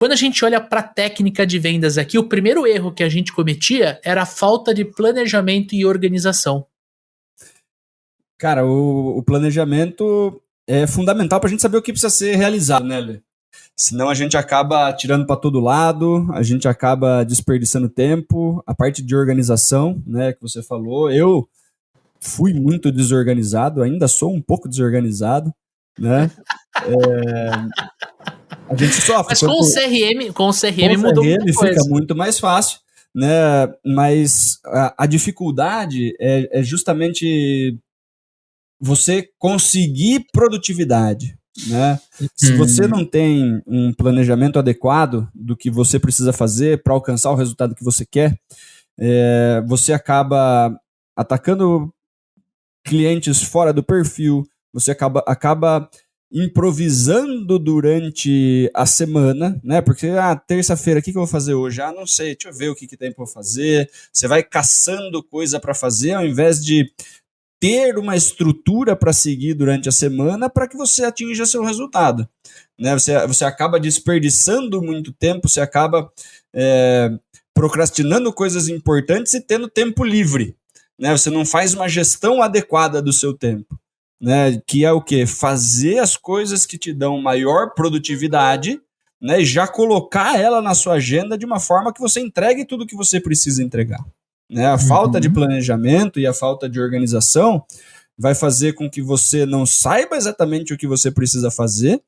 Quando a gente olha para a técnica de vendas aqui, o primeiro erro que a gente cometia era a falta de planejamento e organização. Cara, o planejamento é fundamental para a gente saber o que precisa ser realizado, né, Lê? Senão a gente acaba tirando para todo lado, a gente acaba desperdiçando tempo, a parte de organização, né, que você falou. Eu fui muito desorganizado, ainda sou um pouco desorganizado, né? A gente sofre. Mas com o CRM mudou muita coisa. Fica muito mais fácil, né? Mas a dificuldade é justamente você conseguir produtividade, né? Se você não tem um planejamento adequado do que você precisa fazer para alcançar o resultado que você quer, você acaba atacando clientes fora do perfil, você acaba improvisando durante a semana, né? Porque, terça-feira, o que eu vou fazer hoje? Não sei, deixa eu ver o que tem para fazer. Você vai caçando coisa para fazer, ao invés de ter uma estrutura para seguir durante a semana para que você atinja seu resultado, né? Você acaba desperdiçando muito tempo, você acaba procrastinando coisas importantes e tendo tempo livre, né? Você não faz uma gestão adequada do seu tempo, né? Que é o quê? Fazer as coisas que te dão maior produtividade, né? E já colocar ela na sua agenda de uma forma que você entregue tudo que você precisa entregar. Né? A falta de planejamento e a falta de organização vai fazer com que você não saiba exatamente o que você precisa fazer,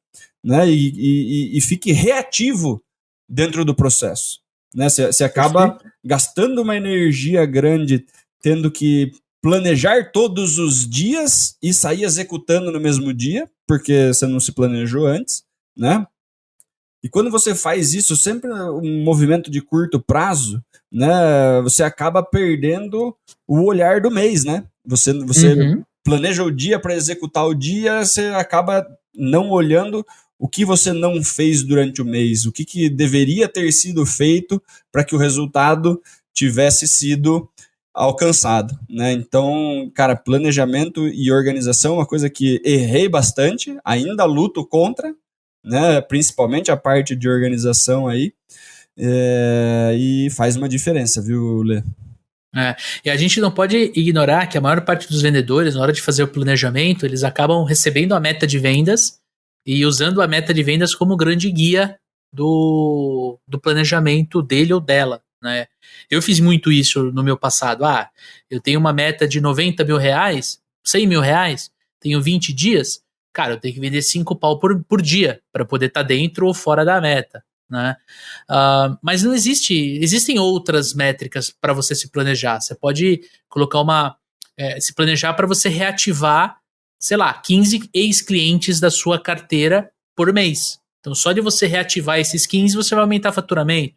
né? E fique reativo dentro do processo. Né? Você acaba gastando uma energia grande tendo que planejar todos os dias e sair executando no mesmo dia, porque você não se planejou antes, né? E quando você faz isso, sempre um movimento de curto prazo, né, você acaba perdendo o olhar do mês, né? Você planeja o dia para executar o dia, você acaba não olhando o que você não fez durante o mês, o que deveria ter sido feito para que o resultado tivesse sido alcançado, né? Então, cara, planejamento e organização é uma coisa que errei bastante, ainda luto contra, né? Principalmente a parte de organização aí, e faz uma diferença, viu, Lê? E a gente não pode ignorar que a maior parte dos vendedores, na hora de fazer o planejamento, eles acabam recebendo a meta de vendas e usando a meta de vendas como grande guia do planejamento dele ou dela, né? Eu fiz muito isso no meu passado. Eu tenho uma meta de 90 mil reais, 100 mil reais, tenho 20 dias, cara, eu tenho que vender 5 pau por dia para poder estar dentro ou fora da meta, né? Mas não existem outras métricas para você se planejar. Você pode colocar se planejar para você reativar, sei lá, 15 ex-clientes da sua carteira por mês. Então, só de você reativar esses 15, você vai aumentar o faturamento.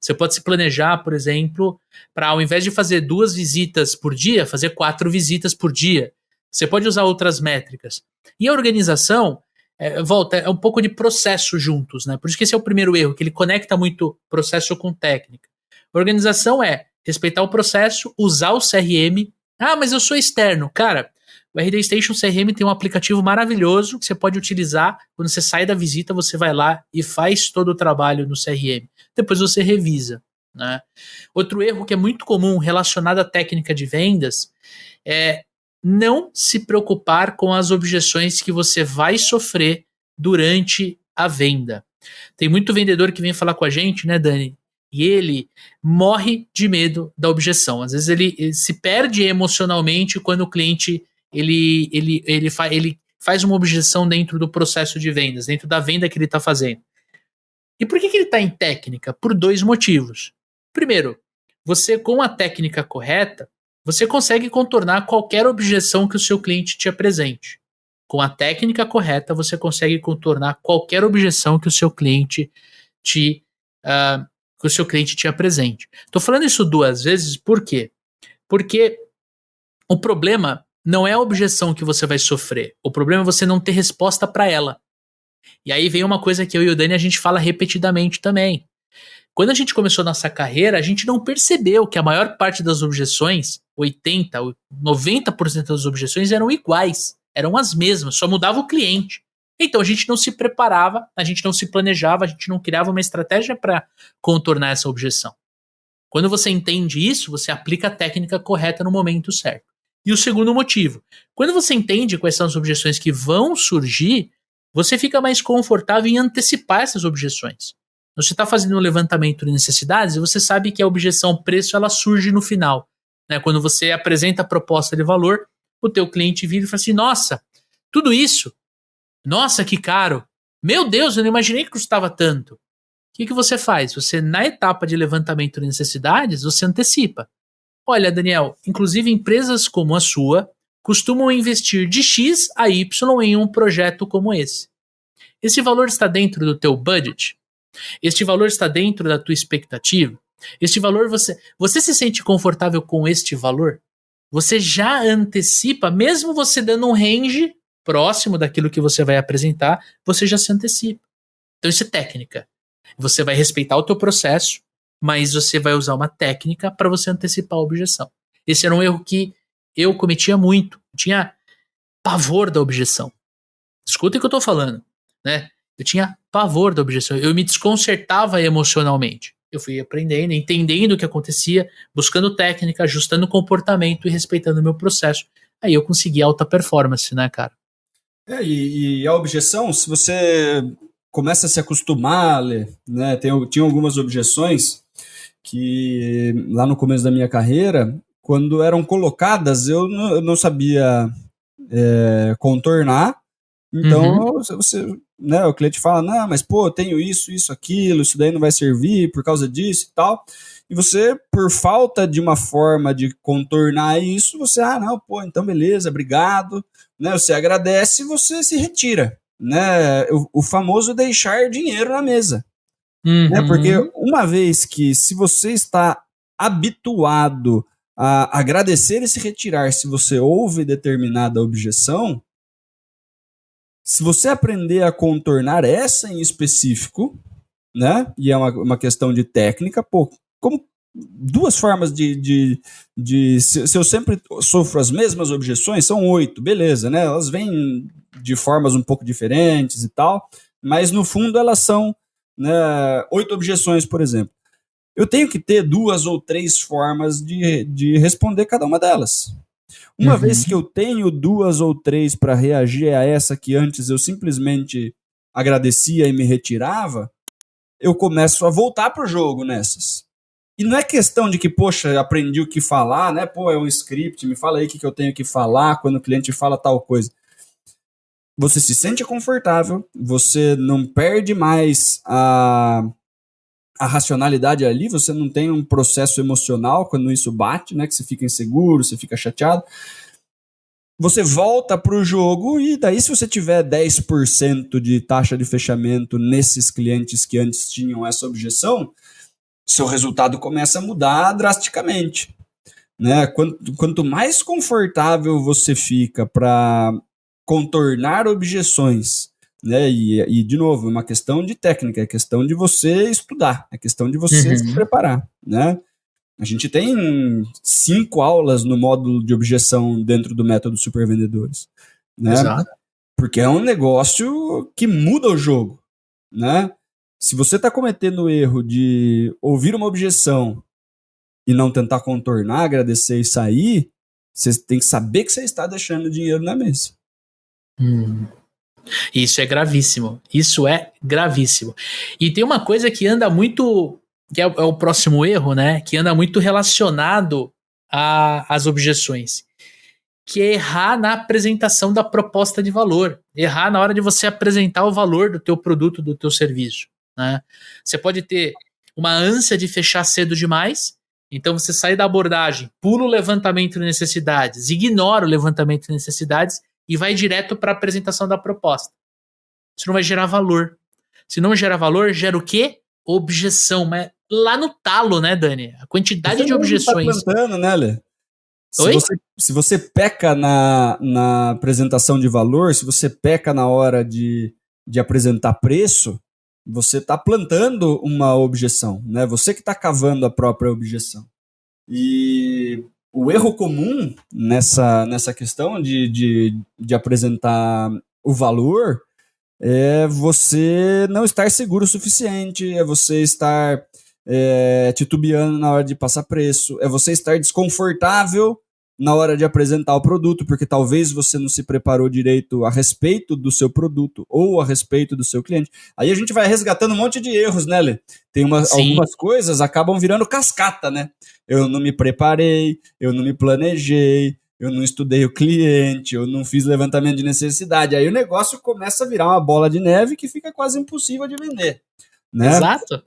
Você pode se planejar, por exemplo, para ao invés de fazer 2 visitas por dia, fazer 4 visitas por dia. Você pode usar outras métricas. E a organização, é um pouco de processo juntos, né? Por isso que esse é o primeiro erro, que ele conecta muito processo com técnica. Organização é respeitar o processo, usar o CRM. Mas eu sou externo. Cara, o RD Station CRM tem um aplicativo maravilhoso que você pode utilizar. Quando você sai da visita, você vai lá e faz todo o trabalho no CRM. Depois você revisa, né? Outro erro que é muito comum relacionado à técnica de vendas é não se preocupar com as objeções que você vai sofrer durante a venda. Tem muito vendedor que vem falar com a gente, né, Dani? E ele morre de medo da objeção. Às vezes ele se perde emocionalmente quando o cliente ele faz uma objeção dentro do processo de vendas, dentro da venda que ele está fazendo. E por que ele está em técnica? Por 2 motivos. Primeiro, você com a técnica correta, você consegue contornar qualquer objeção que o seu cliente te apresente. Com a técnica correta, você consegue contornar qualquer objeção que o seu cliente te apresente. Estou falando isso 2 vezes, por quê? Porque o problema não é a objeção que você vai sofrer. O problema é você não ter resposta para ela. E aí vem uma coisa que eu e o Dani a gente fala repetidamente também. Quando a gente começou nossa carreira, a gente não percebeu que a maior parte das objeções, 80%, 90% das objeções eram iguais, eram as mesmas, só mudava o cliente. Então a gente não se preparava, a gente não se planejava, a gente não criava uma estratégia para contornar essa objeção. Quando você entende isso, você aplica a técnica correta no momento certo. E o segundo motivo, quando você entende quais são as objeções que vão surgir, você fica mais confortável em antecipar essas objeções. Você está fazendo um levantamento de necessidades e você sabe que a objeção preço ela surge no final. Né? Quando você apresenta a proposta de valor, o teu cliente vira e fala assim, nossa, tudo isso? Nossa, que caro. Meu Deus, eu não imaginei que custava tanto. O que você faz? Você, na etapa de levantamento de necessidades, você antecipa. Olha, Daniel, inclusive empresas como a sua costumam investir de X a Y em um projeto como esse. Esse valor está dentro do teu budget? Este valor está dentro da tua expectativa? Este valor, você se sente confortável com este valor? Você já antecipa, mesmo você dando um range próximo daquilo que você vai apresentar, você já se antecipa. Então isso é técnica. Você vai respeitar o teu processo, mas você vai usar uma técnica para você antecipar a objeção. Esse era um erro que eu cometia muito. Eu tinha pavor da objeção. Escuta o que eu estou falando, né? Eu tinha pavor da objeção. Eu me desconcertava emocionalmente. Eu fui aprendendo, entendendo o que acontecia, buscando técnica, ajustando o comportamento e respeitando o meu processo. Aí eu consegui alta performance, né, cara? E a objeção, se você começa a se acostumar, né, tinha algumas objeções que lá no começo da minha carreira, quando eram colocadas, eu não sabia contornar. Então, você, né, o cliente fala, não, mas pô, eu tenho isso, aquilo, isso daí não vai servir por causa disso e tal. E você, por falta de uma forma de contornar isso, você, não, pô, então beleza, obrigado, né? Você agradece e você se retira, né? O famoso deixar dinheiro na mesa. Né? Porque uma vez que, se você está habituado a agradecer e se retirar se você ouve determinada objeção, se você aprender a contornar essa em específico, né? E é uma questão de técnica, pô, como duas formas se eu sempre sofro as mesmas objeções, são 8, beleza, né? Elas vêm de formas um pouco diferentes e tal, mas no fundo elas são, né, 8 objeções, por exemplo. Eu tenho que ter 2 ou 3 formas de responder cada uma delas. Uma vez que eu tenho 2 ou 3 para reagir a essa que antes eu simplesmente agradecia e me retirava, eu começo a voltar pro jogo nessas. E não é questão de que, poxa, aprendi o que falar, né? Pô, é um script, me fala aí o que eu tenho que falar quando o cliente fala tal coisa. Você se sente confortável, você não perde mais a racionalidade ali, você não tem um processo emocional quando isso bate, né? Que você fica inseguro, você fica chateado. Você volta pro jogo e daí, se você tiver 10% de taxa de fechamento nesses clientes que antes tinham essa objeção, seu resultado começa a mudar drasticamente. Né? Quanto mais confortável você fica para contornar objeções, né? E, de novo, é uma questão de técnica, é questão de você estudar, é questão de você se preparar. Né? A gente tem 5 aulas no módulo de objeção dentro do método Supervendedores. Né? Exato. Porque é um negócio que muda o jogo. Né? Se você está cometendo o erro de ouvir uma objeção e não tentar contornar, agradecer e sair, você tem que saber que você está deixando dinheiro na mesa. Isso é gravíssimo. Isso é gravíssimo. E tem uma coisa que anda muito, que é o próximo erro, né? Que anda muito relacionado às objeções, que é errar na apresentação da proposta de valor, errar na hora de você apresentar o valor do teu produto, do teu serviço. Né? Você pode ter uma ânsia de fechar cedo demais, então você sai da abordagem, pula o levantamento de necessidades, ignora o levantamento de necessidades e vai direto para a apresentação da proposta. Isso não vai gerar valor. Se não gera valor, gera o quê? Objeção. Mas lá no talo, né, Dani? A quantidade de objeções. Tá plantando, né, Lê? Oi? Se você peca na apresentação de valor, se você peca na hora de apresentar preço, você está plantando uma objeção, né? Você que está cavando a própria objeção. E o erro comum nessa questão de apresentar o valor é você não estar seguro o suficiente, é você estar titubeando na hora de passar preço, é você estar desconfortável na hora de apresentar o produto, porque talvez você não se preparou direito a respeito do seu produto ou a respeito do seu cliente. Aí a gente vai resgatando um monte de erros, né, Lê? Algumas coisas acabam virando cascata, né? Eu não me preparei, eu não me planejei, eu não estudei o cliente, eu não fiz levantamento de necessidade. Aí o negócio começa a virar uma bola de neve que fica quase impossível de vender, né? Exato.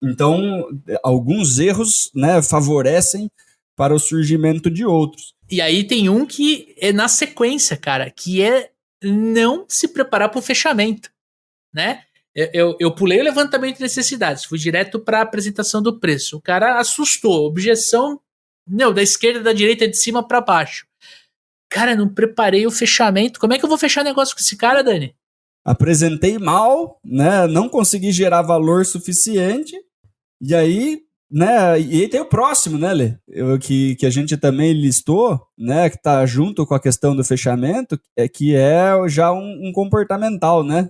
Então, alguns erros, né, favorecem para o surgimento de outros. E aí tem um que é na sequência, cara, que é não se preparar para o fechamento, né? Eu pulei o levantamento de necessidades, fui direto para a apresentação do preço. O cara assustou, objeção, não, da esquerda, da direita, de cima para baixo. Cara, não preparei o fechamento. Como é que eu vou fechar negócio com esse cara, Dani? Apresentei mal, né? Não consegui gerar valor suficiente. E aí, né? E aí tem o próximo, né, Lê? Que a gente também listou, né? Que tá junto com a questão do fechamento, que é já um comportamental, né?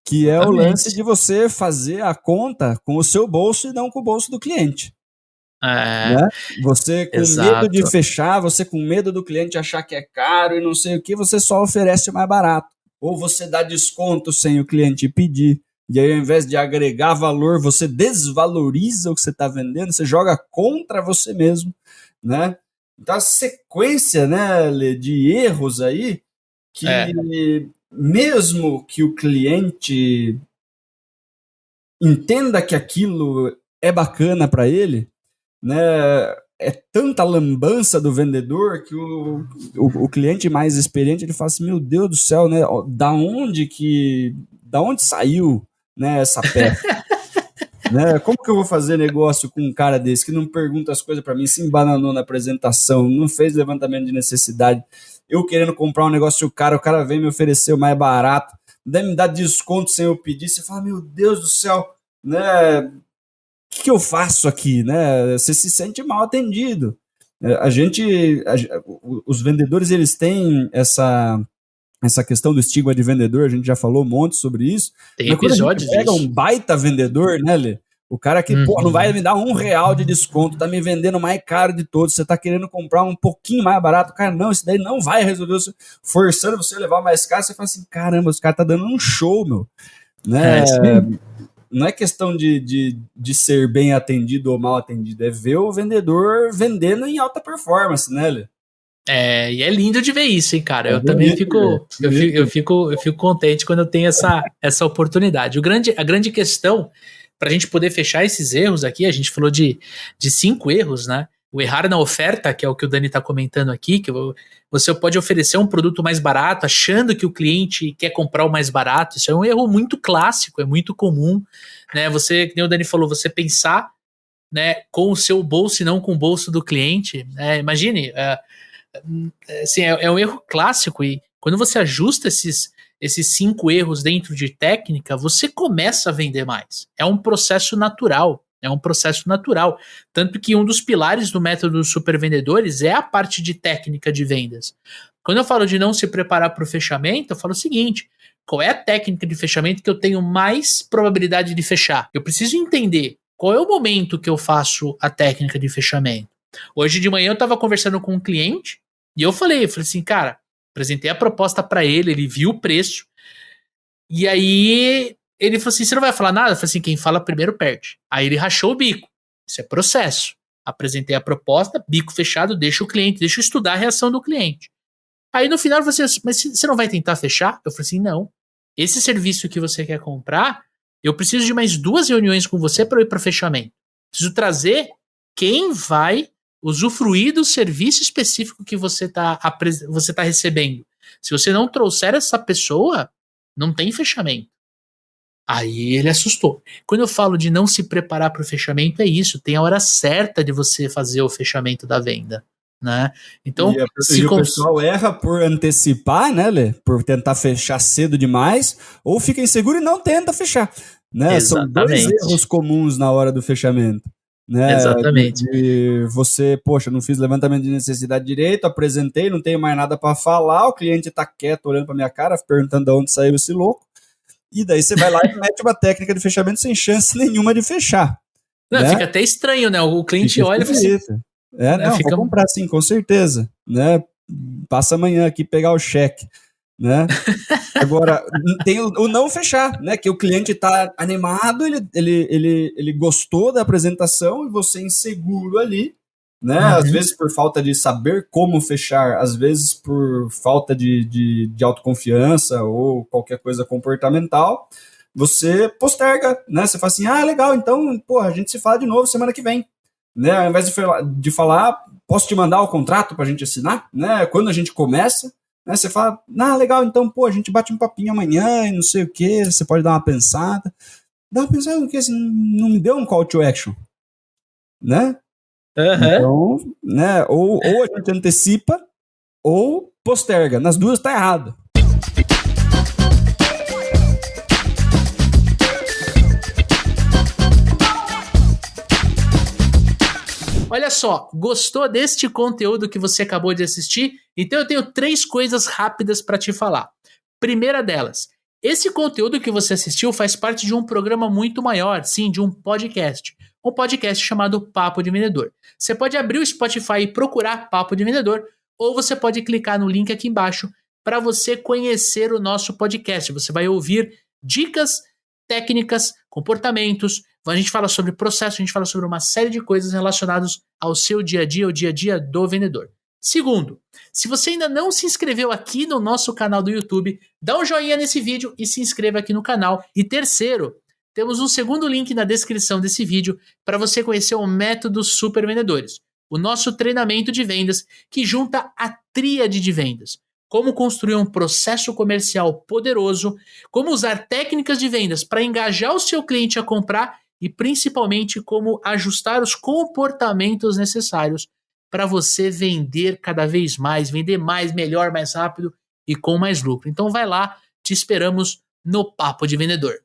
Que é o lance de você fazer a conta com o seu bolso e não com o bolso do cliente. Né? Você com medo de fechar, você com medo do cliente achar que é caro e não sei o que, você só oferece o mais barato. Ou você dá desconto sem o cliente pedir. E aí, ao invés de agregar valor, você desvaloriza o que você está vendendo, você joga contra você mesmo, né? Então, a sequência, né, de erros aí, que mesmo que o cliente entenda que aquilo é bacana para ele, né, é tanta lambança do vendedor que o cliente mais experiente ele fala assim, meu Deus do céu, né, da onde saiu, né, essa peça? Né? Como que eu vou fazer negócio com um cara desse que não pergunta as coisas para mim, se embananou na apresentação, não fez levantamento de necessidade, eu querendo comprar um negócio o cara vem me oferecer o mais barato, daí me dá desconto sem eu pedir, você fala, meu Deus do céu, né, o que eu faço aqui, né? Você se sente mal atendido. Os vendedores, eles têm essa questão do estigma de vendedor, a gente já falou um monte sobre isso. Tem episódios disso. Pega um baita vendedor, né, Lê? O cara que, não vai me dar R$1 de desconto, tá me vendendo mais caro de todos, você tá querendo comprar um pouquinho mais barato, cara, não, isso daí não vai resolver, forçando você a levar mais caro, você fala assim, caramba, os caras tá dando um show, meu. Né? Não é questão de ser bem atendido ou mal atendido, é ver o vendedor vendendo em alta performance, né, Lê? E é lindo de ver isso, hein, cara. Eu também fico contente quando eu tenho essa oportunidade. A grande questão, para a gente poder fechar esses erros aqui, a gente falou de 5 erros, né? O errar na oferta, que é o que o Dani está comentando aqui, que você pode oferecer um produto mais barato, achando que o cliente quer comprar o mais barato. Isso é um erro muito clássico, é muito comum, né? Você, como o Dani falou, você pensar, né, com o seu bolso e não com o bolso do cliente. Imagine, assim, é um erro clássico, e quando você ajusta esses 5 erros dentro de técnica, você começa a vender mais. É um processo natural. Tanto que um dos pilares do método dos supervendedores é a parte de técnica de vendas. Quando eu falo de não se preparar para o fechamento, eu falo o seguinte: qual é a técnica de fechamento que eu tenho mais probabilidade de fechar? Eu preciso entender qual é o momento que eu faço a técnica de fechamento. Hoje de manhã eu estava conversando com um cliente e eu falei assim, cara, apresentei a proposta para ele, ele viu o preço, e aí ele falou assim, você não vai falar nada? Eu falei assim, quem fala primeiro perde. Aí ele rachou o bico. Isso é processo. Apresentei a proposta, bico fechado, deixa eu estudar a reação do cliente. Aí no final eu falei assim, mas você não vai tentar fechar? Eu falei assim, não. Esse serviço que você quer comprar, eu preciso de mais 2 reuniões com você para eu ir para fechamento. Preciso trazer quem vai usufruir do serviço específico que você tá recebendo. Se você não trouxer essa pessoa, não tem fechamento. Aí ele assustou. Quando eu falo de não se preparar para o fechamento, é isso. Tem a hora certa de você fazer o fechamento da venda, né? Então, o pessoal erra por antecipar, né, Lê? Por tentar fechar cedo demais, ou fica inseguro e não tenta fechar, né? Exatamente. São 2 erros comuns na hora do fechamento. Né? Exatamente. Você, poxa, não fiz levantamento de necessidade direito, apresentei, não tenho mais nada para falar, o cliente tá quieto olhando para minha cara, perguntando de onde saiu esse louco, E daí você vai lá e mete uma técnica de fechamento sem chance nenhuma de fechar. Não, né? fica até estranho, né? O cliente Fica olha e fala assim, não, fica... vou comprar sim, com certeza, né? Passa amanhã aqui pegar o cheque, né? Agora, tem o não fechar, né? Que o cliente está animado, ele gostou da apresentação e você inseguro ali, né? Às vezes por falta de saber como fechar, às vezes por falta de autoconfiança ou qualquer coisa comportamental, você posterga, né? Você fala assim, legal, então, pô, a gente se fala de novo semana que vem. Né, ao invés de falar, posso te mandar o contrato para a gente assinar? Né, quando a gente começa, né, você fala, legal, então, pô, a gente bate um papinho amanhã e não sei o que, você pode dar uma pensada. Dá uma pensada no que? Você não me deu um call to action, né? Então, né, ou a gente antecipa ou posterga. Nas duas tá errado. Olha só, gostou deste conteúdo que você acabou de assistir? Então eu tenho 3 coisas rápidas para te falar. Primeira delas, esse conteúdo que você assistiu faz parte de um programa muito maior, sim, de um podcast. Um podcast chamado Papo de Vendedor. Você pode abrir o Spotify e procurar Papo de Vendedor, ou você pode clicar no link aqui embaixo para você conhecer o nosso podcast. Você vai ouvir dicas, técnicas, comportamentos. A gente fala sobre processo, a gente fala sobre uma série de coisas relacionadas ao seu dia a dia, ao dia a dia do vendedor. Segundo, se você ainda não se inscreveu aqui no nosso canal do YouTube, dá um joinha nesse vídeo e se inscreva aqui no canal. E terceiro, temos um segundo link na descrição desse vídeo para você conhecer o método Super Vendedores, o nosso treinamento de vendas que junta a tríade de vendas. Como construir um processo comercial poderoso, como usar técnicas de vendas para engajar o seu cliente a comprar e principalmente como ajustar os comportamentos necessários para você vender cada vez mais, vender mais, melhor, mais rápido e com mais lucro. Então vai lá, te esperamos no Papo de Vendedor.